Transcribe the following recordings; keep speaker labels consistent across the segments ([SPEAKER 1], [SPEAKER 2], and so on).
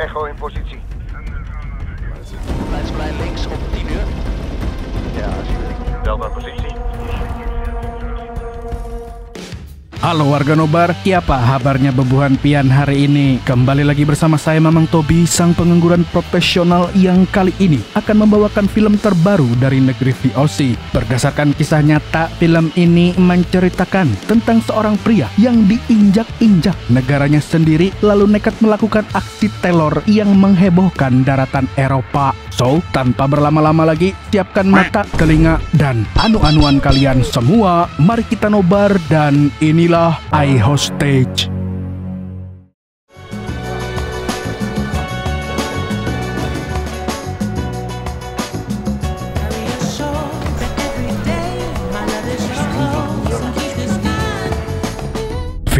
[SPEAKER 1] Echo in positie.
[SPEAKER 2] Leidseplein links op 10 uur.
[SPEAKER 1] Ja, alsjeblieft. Delta positie.
[SPEAKER 3] Halo warga Nobar, siapa kabarnya bebuhan pian hari ini? Kembali lagi bersama saya Mamang Tobi, sang pengangguran profesional yang kali ini akan membawakan film terbaru dari negeri VOC. Berdasarkan kisah nyata, film ini menceritakan tentang seorang pria yang diinjak-injak negaranya sendiri lalu nekat melakukan aksi teror yang menghebohkan daratan Eropa. So, tanpa berlama-lama lagi, siapkan mata, telinga, dan anu-anuan kalian semua. Mari kita nobar dan inilah iHostage.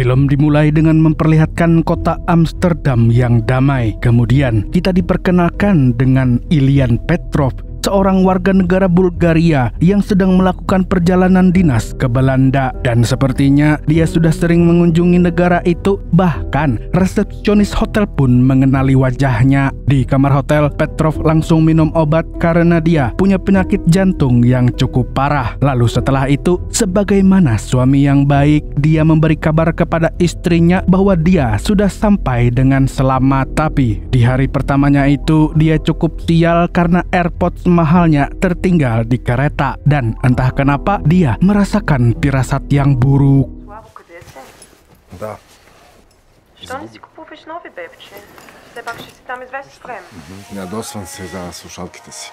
[SPEAKER 3] Film dimulai dengan memperlihatkan kota Amsterdam yang damai. Kemudian kita diperkenalkan dengan Ilian Petrov, seorang warga negara Bulgaria yang sedang melakukan perjalanan dinas ke Belanda. Dan sepertinya dia sudah sering mengunjungi negara itu, bahkan resepsionis hotel pun mengenali wajahnya. Di kamar hotel, Petrov langsung minum obat karena dia punya penyakit jantung yang cukup parah. Lalu setelah itu, sebagaimana suami yang baik, dia memberi kabar kepada istrinya bahwa dia sudah sampai dengan selamat. Tapi di hari pertamanya itu, dia cukup sial karena AirPods mahalnya tertinggal di kereta, dan entah kenapa dia merasakan firasat yang buruk.
[SPEAKER 4] Да.
[SPEAKER 5] Що не си купуваш нови, бебче? Все пак ще си там известно време.
[SPEAKER 4] Ядосвам се за слушалките си.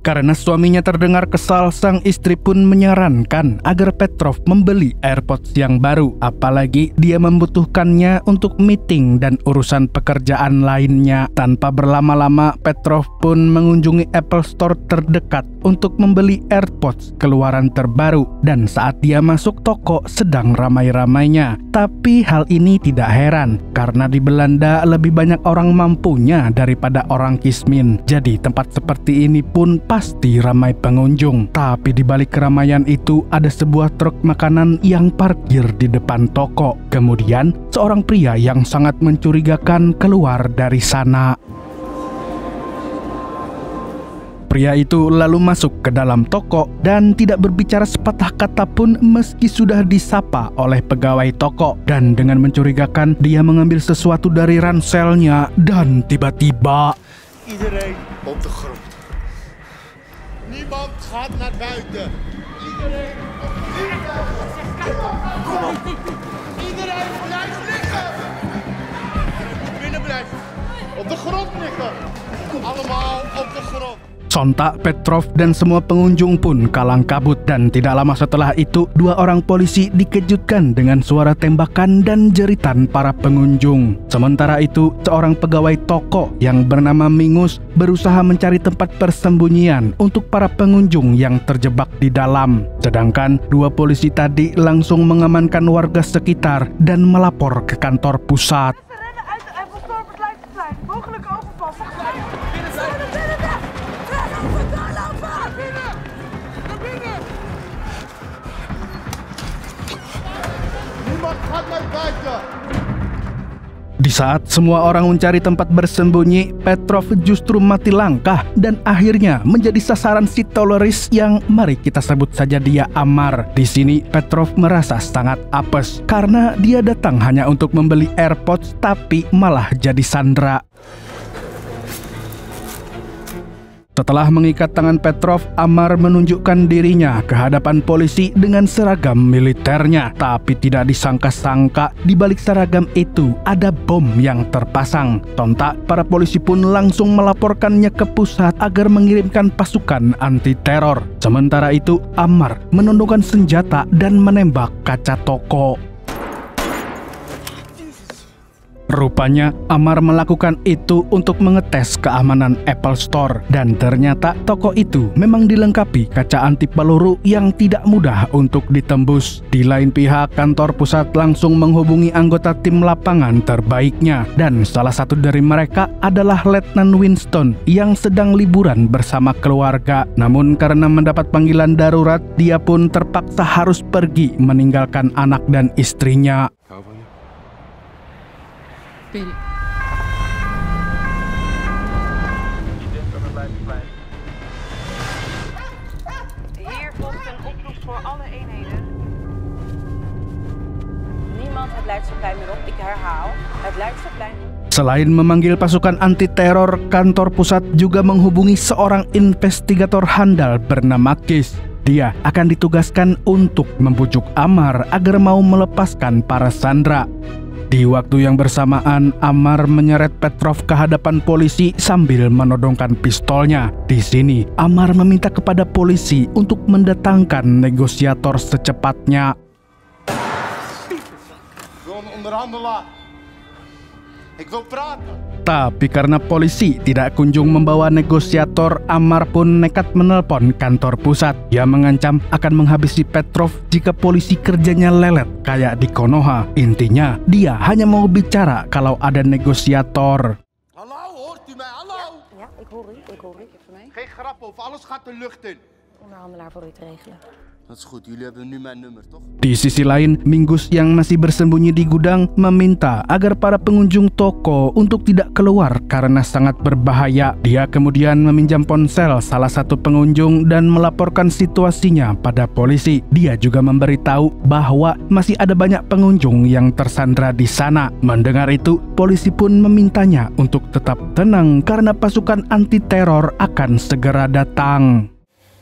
[SPEAKER 3] Karena suaminya terdengar kesal, sang istri pun menyarankan agar Petrov membeli AirPods yang baru. Apalagi dia membutuhkannya untuk meeting dan urusan pekerjaan lainnya. Tanpa berlama-lama, Petrov pun mengunjungi Apple Store terdekat untuk membeli AirPods keluaran terbaru. Dan saat dia masuk toko, sedang ramai-ramainya. Tapi hal ini tidak heran, karena di Belanda lebih banyak orang mampunya daripada orang kismin. Jadi tempat seperti ini pun pasti ramai pengunjung. Tapi di balik keramaian itu ada sebuah truk makanan yang parkir di depan toko. Kemudian seorang pria yang sangat mencurigakan keluar dari sana. Pria itu lalu masuk ke dalam toko dan tidak berbicara sepatah kata pun meski sudah disapa oleh pegawai toko. Dan dengan mencurigakan, dia mengambil sesuatu dari ranselnya dan tiba-tiba
[SPEAKER 6] Iedereen op de grond. Niemand gaat naar buiten. Iedereen op de grond. Kom op. Iedereen blijft liggen. Binnen blijven. Op de grond liggen. Allemaal op de grond.
[SPEAKER 3] Sontak Petrov dan semua pengunjung pun kalang kabut, dan tidak lama setelah itu dua orang polisi dikejutkan dengan suara tembakan dan jeritan para pengunjung. Sementara itu seorang pegawai toko yang bernama Mingus berusaha mencari tempat persembunyian untuk para pengunjung yang terjebak di dalam. Sedangkan dua polisi tadi langsung mengamankan warga sekitar dan melapor ke kantor pusat. Di saat semua orang mencari tempat bersembunyi, Petrov justru mati langkah dan akhirnya menjadi sasaran si teroris yang mari kita sebut saja dia Ammar. Di sini Petrov merasa sangat apes karena dia datang hanya untuk membeli AirPods tapi malah jadi sandera. Setelah mengikat tangan Petrov, Ammar menunjukkan dirinya ke hadapan polisi dengan seragam militernya. Tapi tidak disangka-sangka, di balik seragam itu ada bom yang terpasang. Sontak, para polisi pun langsung melaporkannya ke pusat agar mengirimkan pasukan anti-teror. Sementara itu, Ammar menundukkan senjata dan menembak kaca toko. Rupanya Ammar melakukan itu untuk mengetes keamanan Apple Store, dan ternyata toko itu memang dilengkapi kaca anti peluru yang tidak mudah untuk ditembus. Di lain pihak, kantor pusat langsung menghubungi anggota tim lapangan terbaiknya, dan salah satu dari mereka adalah Letnan Winston yang sedang liburan bersama keluarga. Namun karena mendapat panggilan darurat, dia pun terpaksa harus pergi meninggalkan anak dan istrinya.
[SPEAKER 7] Beri.
[SPEAKER 5] voor alle eenheden.
[SPEAKER 2] Niemand het Leidseplein meer op. Ik herhaal, het Leidseplein.
[SPEAKER 3] Selain memanggil pasukan anti-teror, kantor pusat juga menghubungi seorang investigator handal bernama Kis. Dia akan ditugaskan untuk membujuk Amar agar mau melepaskan para sandera. Di waktu yang bersamaan, Amar menyeret Petrov ke hadapan polisi sambil menodongkan pistolnya. Di sini, Amar meminta kepada polisi untuk mendatangkan negosiator secepatnya.
[SPEAKER 6] Wil een onderhandelaar. Ik wil praten.
[SPEAKER 3] Tapi karena polisi tidak kunjung membawa negosiator, Amar pun nekat menelpon kantor pusat. Dia mengancam akan menghabisi Petrov jika polisi kerjanya lelet kayak di Konoha. Intinya, dia hanya mau bicara kalau ada negosiator.
[SPEAKER 6] Hallo, hoort u mij? Hallo?
[SPEAKER 2] Ja, ik hoor u. Voor mij.
[SPEAKER 6] Geen grap over, alles gaat de lucht in.
[SPEAKER 2] Onderhandelaar voor u te regelen.
[SPEAKER 6] Dat is goed, jullie hebben nu mijn nummer, toch?
[SPEAKER 3] Di sisi lain, Mingus yang masih bersembunyi di gudang meminta agar para pengunjung toko untuk tidak keluar karena sangat berbahaya. Dia kemudian meminjam ponsel salah satu pengunjung dan melaporkan situasinya pada polisi. Dia juga memberitahu bahwa masih ada banyak pengunjung yang tersandra di sana. Mendengar itu, polisi pun memintanya untuk tetap tenang karena pasukan anti-teror akan segera datang.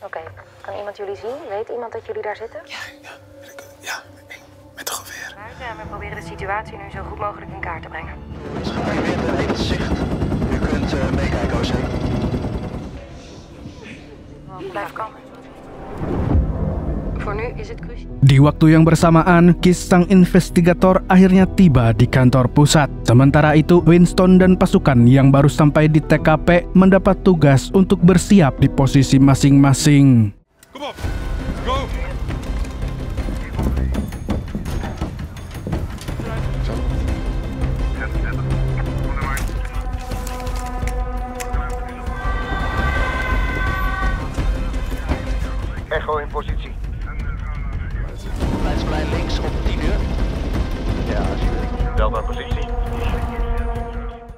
[SPEAKER 2] Oké, kan iemand jullie zien? Weet iemand dat jullie daar zitten?
[SPEAKER 4] Ja, met een geweer.
[SPEAKER 2] En we proberen de situatie nu zo goed mogelijk in kaart te brengen.
[SPEAKER 1] Het is gearriveerd bij het zicht. U kunt meekijken, OC.
[SPEAKER 2] Blijf kalm. Voor nu is het cruciaal.
[SPEAKER 3] Di waktu yang bersamaan, Kis sang investigator akhirnya tiba di kantor pusat. Sementara itu, Winston dan pasukan yang baru sampai di TKP mendapat tugas untuk bersiap di posisi masing-masing.
[SPEAKER 6] Kom op, go!
[SPEAKER 1] Echo in positie.
[SPEAKER 7] Leidseplein links op 10 uur.
[SPEAKER 1] Ja, alsjeblieft. Bel naar positie.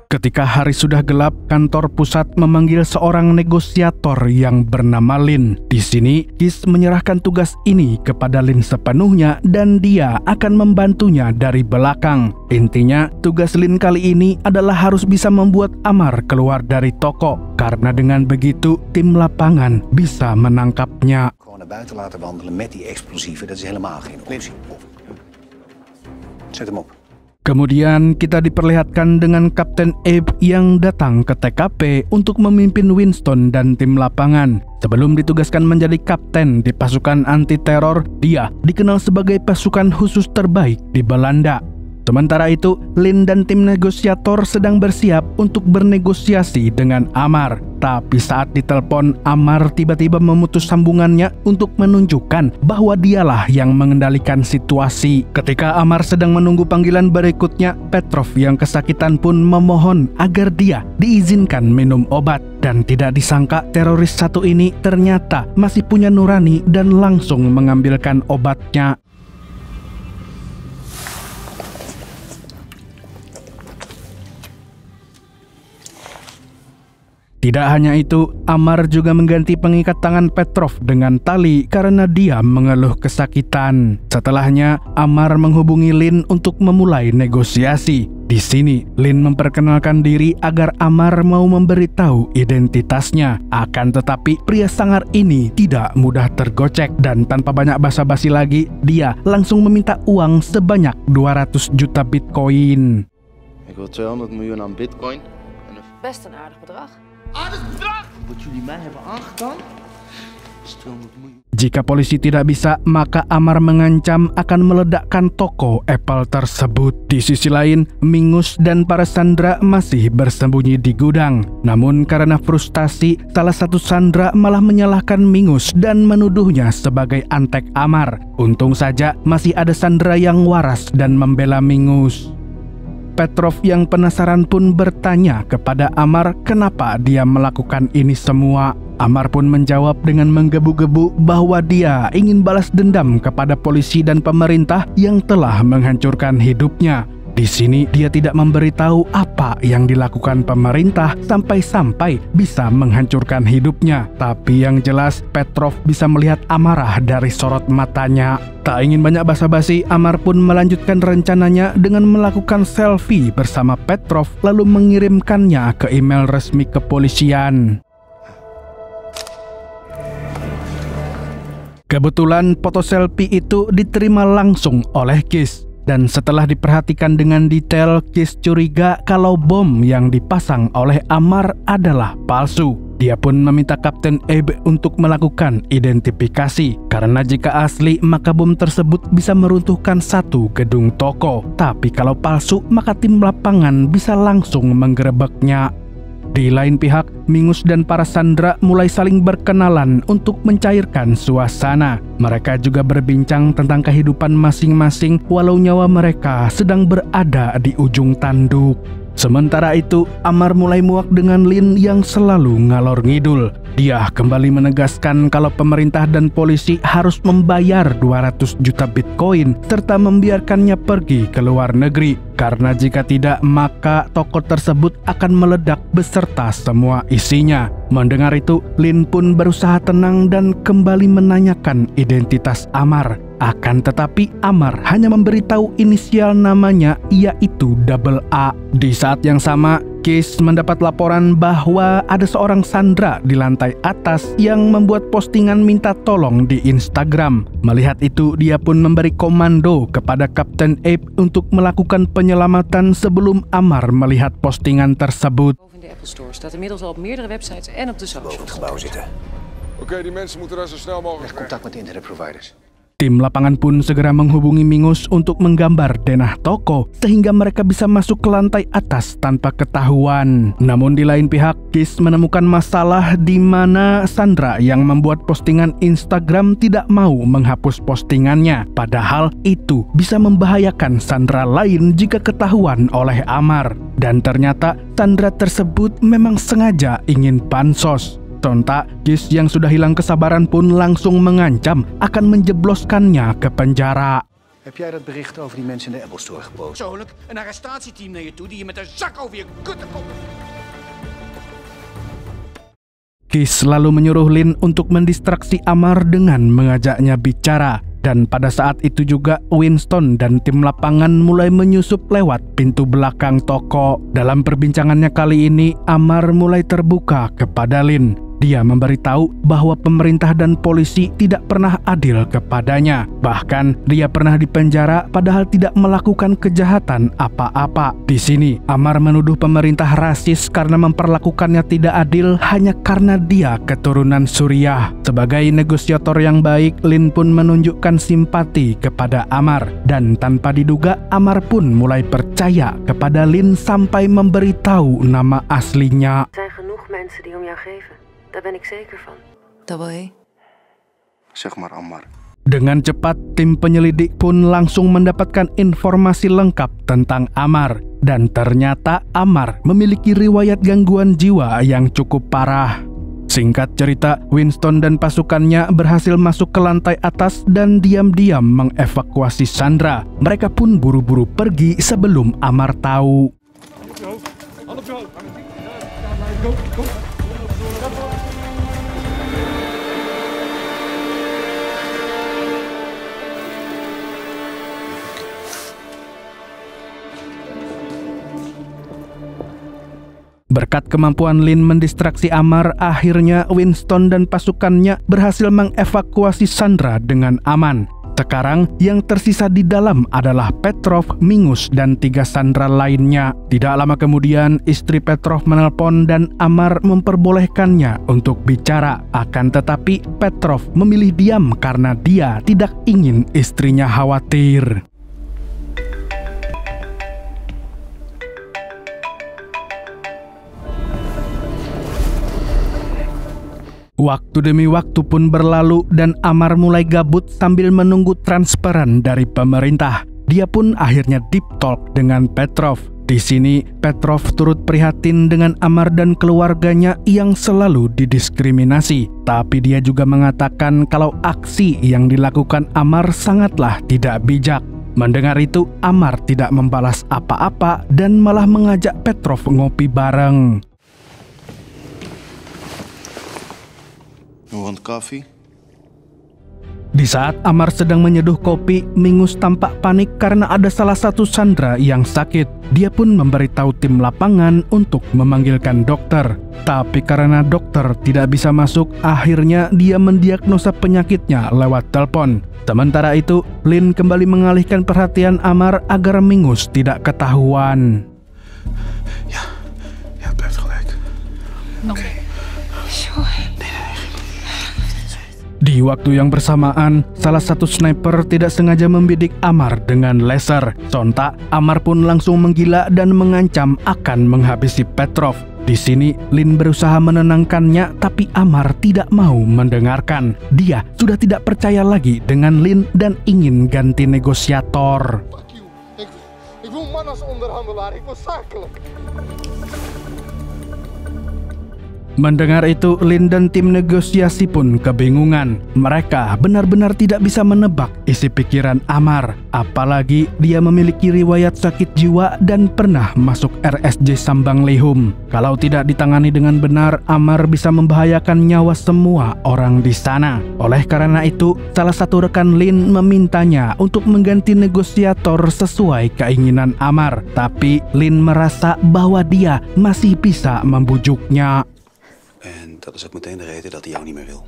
[SPEAKER 3] Ketika hari sudah gelap, kantor pusat memanggil seorang negosiator yang bernama Lin. Di sini, Kis menyerahkan tugas ini kepada Lin sepenuhnya dan dia akan membantunya dari belakang. Intinya, tugas Lin kali ini adalah harus bisa membuat Amar keluar dari toko. Karena dengan begitu, tim lapangan bisa menangkapnya.
[SPEAKER 7] Gewoon naar buiten laten wandelen met die explosieven, dat is helemaal geen optie. Zet hem op.
[SPEAKER 3] Kemudian kita diperlihatkan dengan Kapten Abe yang datang ke TKP untuk memimpin Winston dan tim lapangan. Sebelum ditugaskan menjadi kapten di pasukan anti-teror, dia dikenal sebagai pasukan khusus terbaik di Belanda. Sementara itu, Lin dan tim negosiator sedang bersiap untuk bernegosiasi dengan Amar. Tapi saat ditelepon, Amar tiba-tiba memutus sambungannya untuk menunjukkan bahwa dialah yang mengendalikan situasi. Ketika Amar sedang menunggu panggilan berikutnya, Petrov yang kesakitan pun memohon agar dia diizinkan minum obat. Dan tidak disangka, teroris satu ini ternyata masih punya nurani dan langsung mengambilkan obatnya. Tidak hanya itu, Amar juga mengganti pengikat tangan Petrov dengan tali karena dia mengeluh kesakitan. Setelahnya, Amar menghubungi Lin untuk memulai negosiasi. Di sini, Lin memperkenalkan diri agar Amar mau memberitahu identitasnya. Akan tetapi, pria sangar ini tidak mudah tergocek dan tanpa banyak basa-basi lagi, dia langsung meminta uang sebanyak 200 juta bitcoin.
[SPEAKER 8] Ik wil 200 miljoen aan bitcoin.
[SPEAKER 2] Best een aardig bedrag.
[SPEAKER 6] Aardig bedrag!
[SPEAKER 8] Wat jullie mij hebben aangedaan, is 200 miljoen.
[SPEAKER 3] Jika polisi tidak bisa, maka Amar mengancam akan meledakkan toko Apple tersebut. Di sisi lain, Mingus dan para sandera masih bersembunyi di gudang. Namun karena frustasi, salah satu sandera malah menyalahkan Mingus dan menuduhnya sebagai antek Amar. Untung saja masih ada sandera yang waras dan membela Mingus. Petrov yang penasaran pun bertanya kepada Amar kenapa dia melakukan ini semua. Amar pun menjawab dengan menggebu-gebu bahwa dia ingin balas dendam kepada polisi dan pemerintah yang telah menghancurkan hidupnya. Di sini dia tidak memberitahu apa yang dilakukan pemerintah sampai-sampai bisa menghancurkan hidupnya. Tapi yang jelas Petrov bisa melihat amarah dari sorot matanya. Tak ingin banyak basa-basi, Amar pun melanjutkan rencananya dengan melakukan selfie bersama Petrov lalu mengirimkannya ke email resmi kepolisian. Kebetulan foto selfie itu diterima langsung oleh Keith. Dan setelah diperhatikan dengan detail, Keith curiga kalau bom yang dipasang oleh Amar adalah palsu. Dia pun meminta Kapten Abe untuk melakukan identifikasi. Karena jika asli, maka bom tersebut bisa meruntuhkan satu gedung toko. Tapi kalau palsu, maka tim lapangan bisa langsung menggerebeknya. Di lain pihak, Mingus dan para sandera mulai saling berkenalan untuk mencairkan suasana. Mereka juga berbincang tentang kehidupan masing-masing walau nyawa mereka sedang berada di ujung tanduk. Sementara itu, Amar mulai muak dengan Lin yang selalu ngalor ngidul. Dia kembali menegaskan kalau pemerintah dan polisi harus membayar 200 juta Bitcoin serta membiarkannya pergi ke luar negeri. Karena jika tidak, maka toko tersebut akan meledak beserta semua isinya. Mendengar itu, Lin pun berusaha tenang dan kembali menanyakan identitas Amar. Akan tetapi Amar hanya memberitahu inisial namanya, yaitu Double A. Di saat yang sama, Keith mendapat laporan bahwa ada seorang sandera di lantai atas yang membuat postingan minta tolong di Instagram. Melihat itu, dia pun memberi komando kepada Kapten Abe untuk melakukan penyelamatan sebelum Amar melihat postingan tersebut.
[SPEAKER 9] In de Apple Store staat inmiddels al op meerdere websites en op de
[SPEAKER 7] Boven het
[SPEAKER 9] socials.
[SPEAKER 7] gebouw zitten.
[SPEAKER 4] Oké, die mensen moeten daar zo snel mogelijk
[SPEAKER 7] Leg contact met de internetproviders.
[SPEAKER 3] Tim lapangan pun segera menghubungi Mingus untuk menggambar denah toko sehingga mereka bisa masuk ke lantai atas tanpa ketahuan. Namun di lain pihak, Keith menemukan masalah di mana sandera yang membuat postingan Instagram tidak mau menghapus postingannya. Padahal itu bisa membahayakan sandera lain jika ketahuan oleh Amar. Dan ternyata sandera tersebut memang sengaja ingin pansos. Sontak, Keith yang sudah hilang kesabaran pun langsung mengancam akan menjebloskannya ke penjara.
[SPEAKER 7] Heb jij dat bericht over die mensen in de Apple Store gepost?
[SPEAKER 8] Persoonlijk een arrestatieteam naar je toe die je met een zak over je kutten komt.
[SPEAKER 3] Keith lalu menyuruh Lin untuk mendistraksi Amar dengan mengajaknya bicara. Dan pada saat itu juga Winston dan tim lapangan mulai menyusup lewat pintu belakang toko. Dalam perbincangannya kali ini, Amar mulai terbuka kepada Lin. Dia memberitahu bahwa pemerintah dan polisi tidak pernah adil kepadanya. Bahkan dia pernah dipenjara padahal tidak melakukan kejahatan apa-apa. Di sini, Amar menuduh pemerintah rasis karena memperlakukannya tidak adil hanya karena dia keturunan Suriah. Sebagai negosiator yang baik, Lin pun menunjukkan simpati kepada Amar. Dan tanpa diduga, Amar pun mulai percaya kepada Lin sampai memberitahu nama aslinya.
[SPEAKER 5] Er zijn genoeg mensen die om jou geven. Daar ben ik zeker van.
[SPEAKER 9] Double A.
[SPEAKER 4] Zeg maar, Ammar.
[SPEAKER 3] Dengan cepat, tim penyelidik pun langsung mendapatkan informasi lengkap tentang Amar. Dan ternyata Amar memiliki riwayat gangguan jiwa yang cukup parah. Singkat cerita, Winston dan pasukannya berhasil masuk ke lantai atas dan diam-diam mengevakuasi Sandra. Mereka pun buru-buru pergi sebelum Amar tahu. Berkat kemampuan Lin mendistraksi Amar, akhirnya Winston dan pasukannya berhasil mengevakuasi Sandra dengan aman. Sekarang yang tersisa di dalam adalah Petrov, Mingus, dan 3 sandera lainnya. Tidak lama kemudian, istri Petrov menelpon dan Amar memperbolehkannya untuk bicara. Akan tetapi, Petrov memilih diam karena dia tidak ingin istrinya khawatir. Waktu demi waktu pun berlalu dan Amar mulai gabut sambil menunggu transferan dari pemerintah. Dia pun akhirnya deep talk dengan Petrov. Di sini, Petrov turut prihatin dengan Amar dan keluarganya yang selalu didiskriminasi. Tapi dia juga mengatakan kalau aksi yang dilakukan Amar sangatlah tidak bijak. Mendengar itu, Amar tidak membalas apa-apa dan malah mengajak Petrov ngopi bareng.
[SPEAKER 4] You want coffee?
[SPEAKER 3] Di saat Amar sedang menyeduh kopi, Mingus tampak panik karena ada salah satu sandera yang sakit. Dia pun memberitahu tim lapangan untuk memanggilkan dokter. Tapi karena dokter tidak bisa masuk, akhirnya dia mendiagnosa penyakitnya lewat telepon. Sementara itu, Lin kembali mengalihkan perhatian Amar agar Mingus tidak ketahuan.
[SPEAKER 4] Ja, het blijft gelijk.
[SPEAKER 9] Oké.
[SPEAKER 3] Di waktu yang bersamaan, salah satu sniper tidak sengaja membidik Amar dengan laser. Sontak, Amar pun langsung menggila dan mengancam akan menghabisi Petrov. Di sini, Lin berusaha menenangkannya, tapi Amar tidak mau mendengarkan. Dia sudah tidak percaya lagi dengan Lin dan ingin ganti negosiator.
[SPEAKER 6] Fuck you. Ik wil man als onderhandelaar. Ik wil zakelijk.
[SPEAKER 3] Mendengar itu, Lin dan tim negosiasi pun kebingungan. Mereka benar-benar tidak bisa menebak isi pikiran Amar. Apalagi dia memiliki riwayat sakit jiwa dan pernah masuk RSJ Sambang Lihum. Kalau tidak ditangani dengan benar, Amar bisa membahayakan nyawa semua orang di sana. Oleh karena itu, salah satu rekan Lin memintanya untuk mengganti negosiator sesuai keinginan Amar. Tapi Lin merasa bahwa dia masih bisa membujuknya.
[SPEAKER 7] En dat is ook meteen de reden dat hij jou niet meer wil.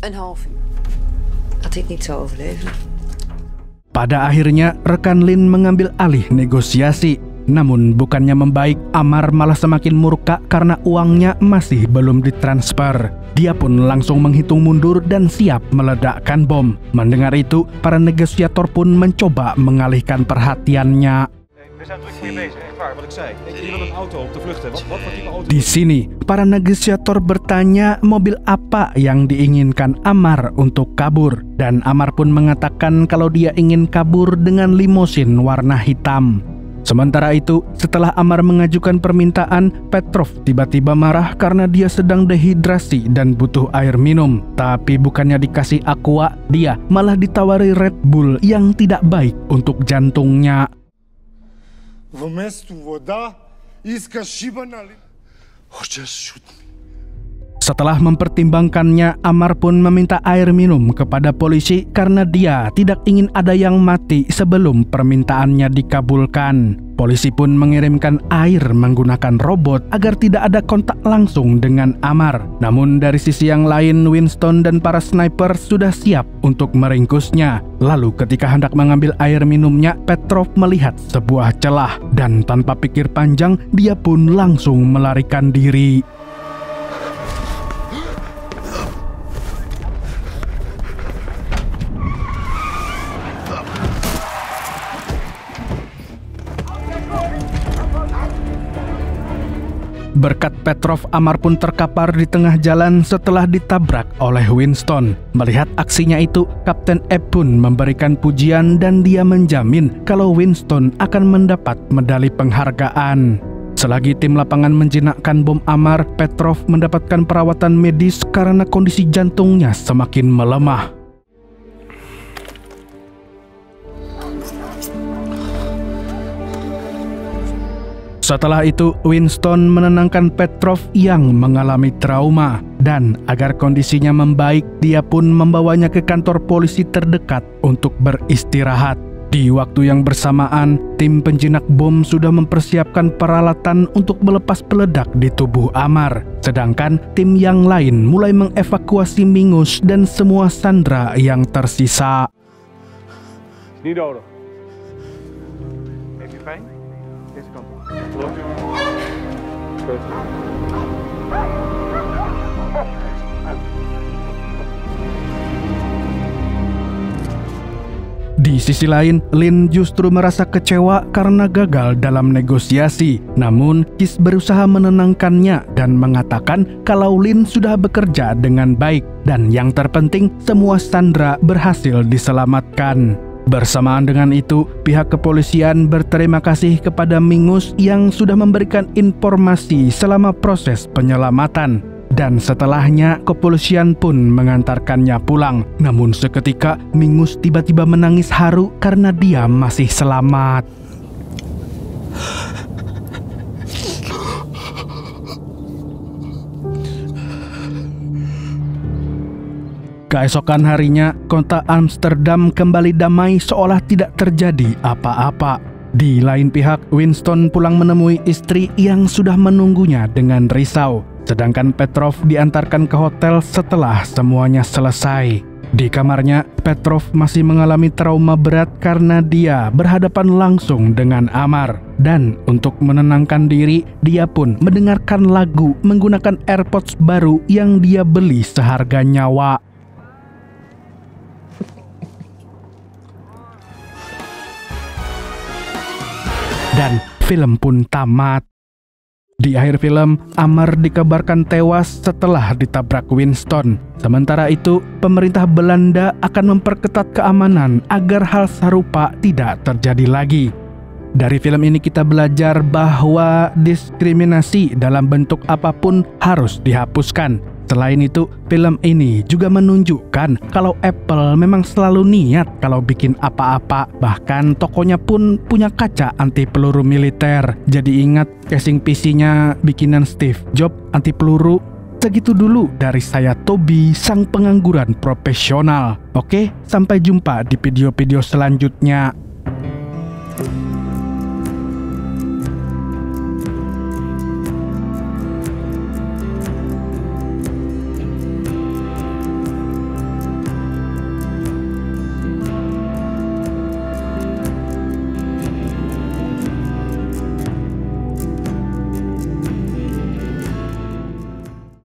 [SPEAKER 9] Een half uur. Dat ik niet zou overleven.
[SPEAKER 3] Pada akhirnya, rekan Lin mengambil alih negosiasi. Namun bukannya membaik, Amar malah semakin murka karena uangnya masih belum ditransfer. Dia pun langsung menghitung mundur dan siap meledakkan bom. Mendengar itu, para negosiator pun mencoba mengalihkan perhatiannya.
[SPEAKER 10] We zijn druk mee bezig, echt waar, wat ik zei. Je wil een auto op de vlucht hebben. Wat voor type auto?
[SPEAKER 3] Di sini, para negosiator bertanya mobil apa yang diinginkan Amar untuk kabur. Dan Amar pun mengatakan kalau dia ingin kabur dengan limosin warna hitam. Sementara itu, setelah Amar mengajukan permintaan, Petrov tiba-tiba marah karena dia sedang dehidrasi dan butuh air minum. Tapi bukannya dikasih aqua, dia malah ditawari Red Bull yang tidak baik untuk jantungnya.
[SPEAKER 6] Вместо вода искаш шибана ли?
[SPEAKER 4] Just shoot me.
[SPEAKER 3] Setelah mempertimbangkannya, Amar pun meminta air minum kepada polisi karena dia tidak ingin ada yang mati sebelum permintaannya dikabulkan. Polisi pun mengirimkan air menggunakan robot agar tidak ada kontak langsung dengan Amar. Namun dari sisi yang lain, Winston dan para sniper sudah siap untuk meringkusnya. Lalu ketika hendak mengambil air minumnya, Petrov melihat sebuah celah dan tanpa pikir panjang, dia pun langsung melarikan diri. Berkat Petrov, Amar pun terkapar di tengah jalan setelah ditabrak oleh Winston. Melihat aksinya itu, Kapten Ebb pun memberikan pujian dan dia menjamin kalau Winston akan mendapat medali penghargaan. Selagi tim lapangan menjinakkan bom Amar, Petrov mendapatkan perawatan medis karena kondisi jantungnya semakin melemah. Setelah itu, Winston menenangkan Petrov yang mengalami trauma. Dan agar kondisinya membaik, dia pun membawanya ke kantor polisi terdekat untuk beristirahat. Di waktu yang bersamaan, tim penjinak bom sudah mempersiapkan peralatan untuk melepas peledak di tubuh Amar. Sedangkan tim yang lain mulai mengevakuasi Mingus dan semua sandera yang tersisa.
[SPEAKER 10] Niet nodig. Heeft u pijn? Deze kant op. Goed.
[SPEAKER 3] Di sisi lain, Lin justru merasa kecewa karena gagal dalam negosiasi. Namun, Kis berusaha menenangkannya dan mengatakan kalau Lin sudah bekerja dengan baik. Dan yang terpenting, semua sandera berhasil diselamatkan. Bersamaan dengan itu, pihak kepolisian berterima kasih kepada Mingus yang sudah memberikan informasi selama proses penyelamatan. dan setelahnya kepolisian pun mengantarkannya pulang. Namun seketika Mingus tiba-tiba menangis haru karena dia masih selamat. Keesokan harinya, kota Amsterdam kembali damai seolah tidak terjadi apa-apa. Di lain pihak, Winston pulang menemui istri yang sudah menunggunya dengan risau. Sedangkan Petrov diantarkan ke hotel setelah semuanya selesai. Di kamarnya, Petrov masih mengalami trauma berat karena dia berhadapan langsung dengan Amar. Dan untuk menenangkan diri, dia pun mendengarkan lagu menggunakan AirPods baru yang dia beli seharga nyawa. Dan film pun tamat. Di akhir film, Amar dikabarkan tewas setelah ditabrak Winston. Sementara itu, pemerintah Belanda akan memperketat keamanan agar hal serupa tidak terjadi lagi. Dari film ini kita belajar bahwa diskriminasi dalam bentuk apapun harus dihapuskan. Selain itu, film ini juga menunjukkan kalau Apple memang selalu niat kalau bikin apa-apa. Bahkan tokonya pun punya kaca anti peluru militer. Jadi ingat, casing PC-nya bikinan Steve Jobs anti peluru. Segitu dulu dari saya, Tobi, sang pengangguran profesional. Oke, sampai jumpa di video-video selanjutnya.